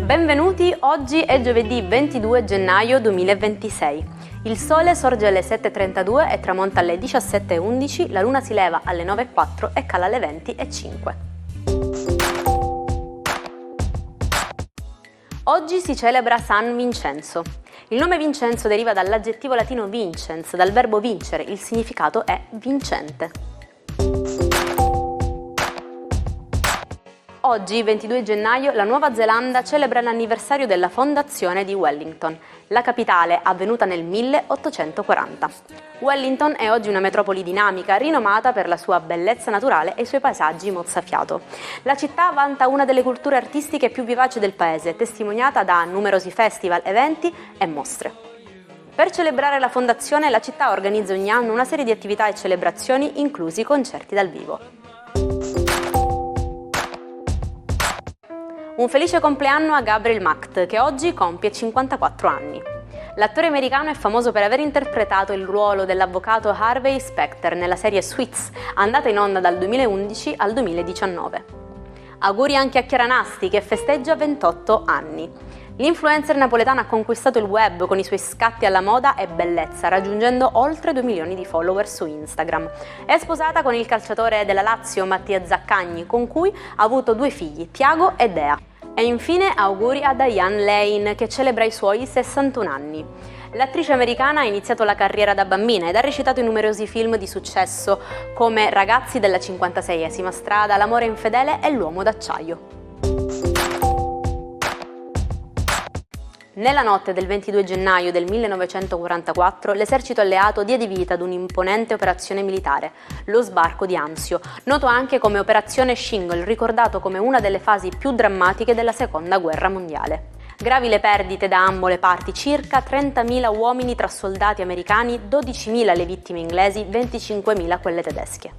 Benvenuti, oggi è giovedì 22 gennaio 2026. Il sole sorge alle 7.32 e tramonta alle 17.11, la luna si leva alle 9.04 e cala alle 20.05. Oggi si celebra San Vincenzo. Il nome Vincenzo deriva dall'aggettivo latino vincens, dal verbo vincere, il significato è vincente. Oggi, 22 gennaio, la Nuova Zelanda celebra l'anniversario della fondazione di Wellington, la capitale avvenuta nel 1840. Wellington è oggi una metropoli dinamica, rinomata per la sua bellezza naturale e i suoi paesaggi mozzafiato. La città vanta una delle culture artistiche più vivaci del paese, testimoniata da numerosi festival, eventi e mostre. Per celebrare la fondazione, la città organizza ogni anno una serie di attività e celebrazioni, inclusi concerti dal vivo. Un felice compleanno a Gabriel Macht, che oggi compie 54 anni. L'attore americano è famoso per aver interpretato il ruolo dell'avvocato Harvey Specter nella serie Suits, andata in onda dal 2011 al 2019. Auguri anche a Chiara Nasti, che festeggia 28 anni. L'influencer napoletana ha conquistato il web con i suoi scatti alla moda e bellezza, raggiungendo oltre 2 milioni di follower su Instagram. È sposata con il calciatore della Lazio Mattia Zaccagni, con cui ha avuto 2 figli, Tiago e Dea. E infine auguri a Diane Lane, che celebra i suoi 61 anni. L'attrice americana ha iniziato la carriera da bambina ed ha recitato in numerosi film di successo come Ragazzi della 56esima strada, L'amore infedele e L'uomo d'acciaio. Nella notte del 22 gennaio del 1944 l'esercito alleato diede vita ad un'imponente operazione militare, lo sbarco di Anzio, noto anche come Operazione Shingle, ricordato come una delle fasi più drammatiche della Seconda Guerra Mondiale. Gravi le perdite da ambo le parti, circa 30.000 uomini tra soldati americani, 12.000 le vittime inglesi, 25.000 quelle tedesche.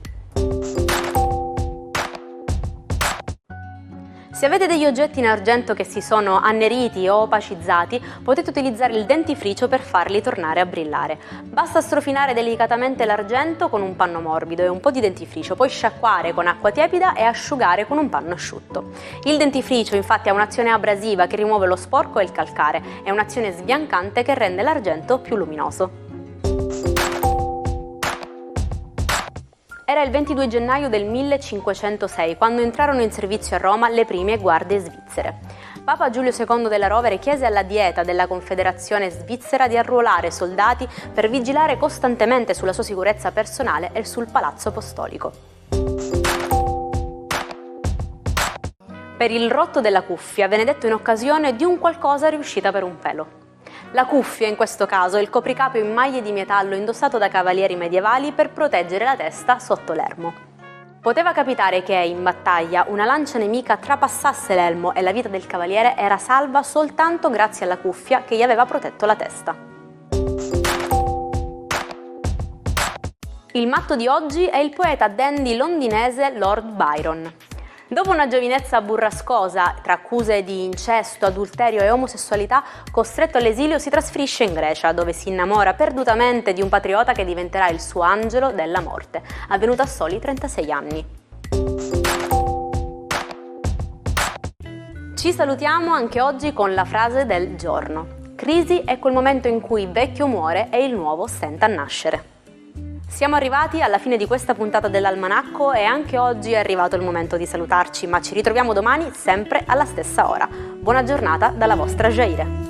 Se avete degli oggetti in argento che si sono anneriti o opacizzati, potete utilizzare il dentifricio per farli tornare a brillare. Basta strofinare delicatamente l'argento con un panno morbido e un po' di dentifricio, poi sciacquare con acqua tiepida e asciugare con un panno asciutto. Il dentifricio infatti ha un'azione abrasiva che rimuove lo sporco e il calcare, e un'azione sbiancante che rende l'argento più luminoso. Era il 22 gennaio del 1506, quando entrarono in servizio a Roma le prime guardie svizzere. Papa Giulio II della Rovere chiese alla Dieta della Confederazione Svizzera di arruolare soldati per vigilare costantemente sulla sua sicurezza personale e sul Palazzo Apostolico. Per il rotto della cuffia venne detto in occasione di un qualcosa riuscita per un pelo. La cuffia, in questo caso, è il copricapo in maglie di metallo indossato da cavalieri medievali per proteggere la testa sotto l'elmo. Poteva capitare che, in battaglia, una lancia nemica trapassasse l'elmo e la vita del cavaliere era salva soltanto grazie alla cuffia che gli aveva protetto la testa. Il matto di oggi è il poeta dandy londinese Lord Byron. Dopo una giovinezza burrascosa, tra accuse di incesto, adulterio e omosessualità, costretto all'esilio si trasferisce in Grecia, dove si innamora perdutamente di un patriota che diventerà il suo angelo della morte, avvenuto a soli 36 anni. Ci salutiamo anche oggi con la frase del giorno. Crisi è quel momento in cui il vecchio muore e il nuovo stenta a nascere. Siamo arrivati alla fine di questa puntata dell'Almanacco e anche oggi è arrivato il momento di salutarci, ma ci ritroviamo domani sempre alla stessa ora. Buona giornata dalla vostra Jaire.